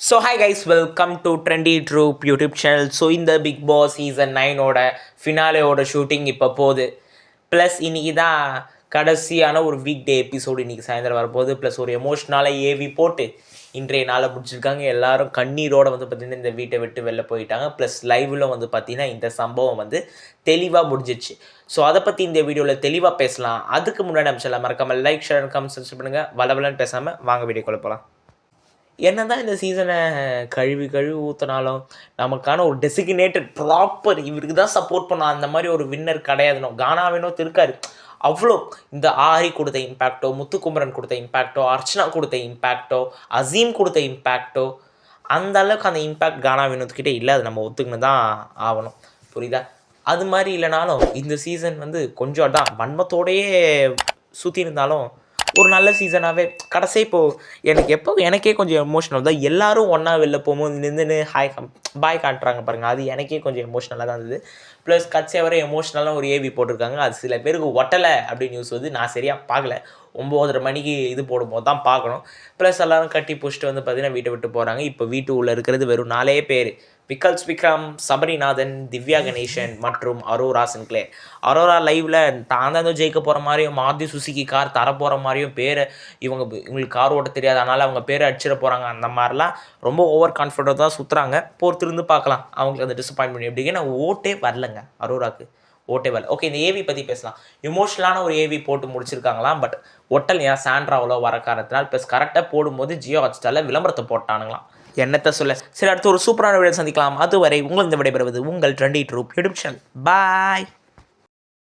So hi guys, welcome to trendy troupe YouTube channel. So இந்த big Boss season 9ஓட ஃபினாலேயோட shooting இப்போ போகுது. Plus இன்றைக்கி தான் கடைசியான ஒரு வீக் டே எபிசோடு இன்றைக்கி சாயந்தரம் வரப்போகுது. ப்ளஸ் ஒரு எமோஷ்னலாக ஏவி போட்டு இன்றைய நாளை முடிச்சிருக்காங்க. எல்லோரும் கண்ணீரோடு வந்து பார்த்திங்கன்னா இந்த வீட்டை விட்டு வெளில போயிட்டாங்க. ப்ளஸ் லைவில் வந்து பார்த்திங்கன்னா இந்த சம்பவம் வந்து தெளிவாக முடிஞ்சிச்சு. ஸோ அதை பற்றி இந்த வீடியோவில் தெளிவாக பேசலாம். அதுக்கு முன்னாடி நம்ம மறக்காமல் லைக், ஷேர், கமெண்ட், சப்ஸ்கிரைப் பண்ணுங்கள். வளவலன்னு பேசாமல் வாங்க வீடியோக்குள்ளே போகலாம். என்ன தான் இந்த சீசனை கழுவி ஊற்றினாலும் நமக்கான ஒரு டெசிக்னேட்டட் ப்ராப்பர் இவருக்கு தான் சப்போர்ட் பண்ணோம் அந்த மாதிரி ஒரு வின்னர் கிடையாதுனோ. கானாவினோத் இருக்காரு. அவ்வளோ இந்த ஆரி கொடுத்த இம்பேக்டோ, முத்துக்குமரன் கொடுத்த இம்பேக்டோ, அர்ச்சனா கொடுத்த இம்பேக்டோ, அசீம் கொடுத்த இம்பேக்டோ, அந்த அளவுக்கு அந்த இம்பேக்ட் கானா வினோத்கிட்டே இல்லை. அது நம்ம ஒத்துக்கின்னு தான் ஆகணும். புரியுதா? அது மாதிரி இல்லைனாலும் இந்த சீசன் வந்து கொஞ்சம் தான் வன்மத்தோடையே சுற்றி இருந்தாலும் ஒரு நல்ல சீசனாகவே கடைசி இப்போது எனக்கே கொஞ்சம் எமோஷனல் தான். எல்லோரும் ஒன்றா வெளில போகும்போது நின்றுன்னு பாய் காட்டுறாங்க பாருங்கள், அது எனக்கே கொஞ்சம் எமோஷ்னலாக தான் இருந்தது. ப்ளஸ் கட்சியை வரை எமோஷ்னலாக ஒரு ஏவி போட்டிருக்காங்க. அது சில பேருக்கு ஒட்டலை அப்படின்னு நியூஸ் வந்து நான் சரியாக பார்க்கல. 9:30 மணிக்கு இது போடும்போது தான் பார்க்கணும். ப்ளஸ் எல்லோரும் கட்டி பிடிச்சிட்டு வந்து பார்த்திங்கன்னா வீட்டை விட்டு போகிறாங்க. இப்போ வீட்டு உள்ளே இருக்கிறது வெறும் 4 பேர். விக்கல்ஸ் விக்ரம், சபரிநாதன், திவ்யா கணேசன் மற்றும் அரோரா சின்க்ளேர். அரோரா லைவில் தான் தான் ஜெயிக்க போகிற மாதிரியும், மாருதி சுசுகி கார் தர போகிற மாதிரியும், இவங்களுக்கு கார் ஓட்ட தெரியாது அதனால் அவங்க பேரை அடிச்சிட போகிறாங்க, அந்த மாதிரிலாம் ரொம்ப ஓவர் கான்ஃபிடென்ட் தான் சுற்றுறாங்க. பொறுத்திருந்து பார்க்கலாம் அவங்களுக்கு அந்த டிசப்பாயின்மெண்ட் எப்படி. நான் ஓட்டே வரலங்க அரோராக்கு, ஓட்டே வரல. ஓகே, இந்த ஏவி பற்றி பேசலாம். இமோஷனலான ஒரு ஏவி போட்டு முடிச்சிருக்காங்களாம். பட் ஒட்டல் ஏன் சாண்ட்ராவில் வர காரணத்தினால் ப்ளஸ் கரெக்டாக போடும்போது ஜியோ ஹாட்ஸ்டாரில் விளம்பரத்தை போட்டானுங்களாம். என்னத்தை சொல்ல. சரி, அடுத்து ஒரு சூப்பரான வீடியோ சந்திக்கலாம். அதுவரை உங்கள் இந்த விடைபெறுவது உங்கள் ட்ரெண்டி ட்ரூப் யூடியூப் சேனல். பாய்.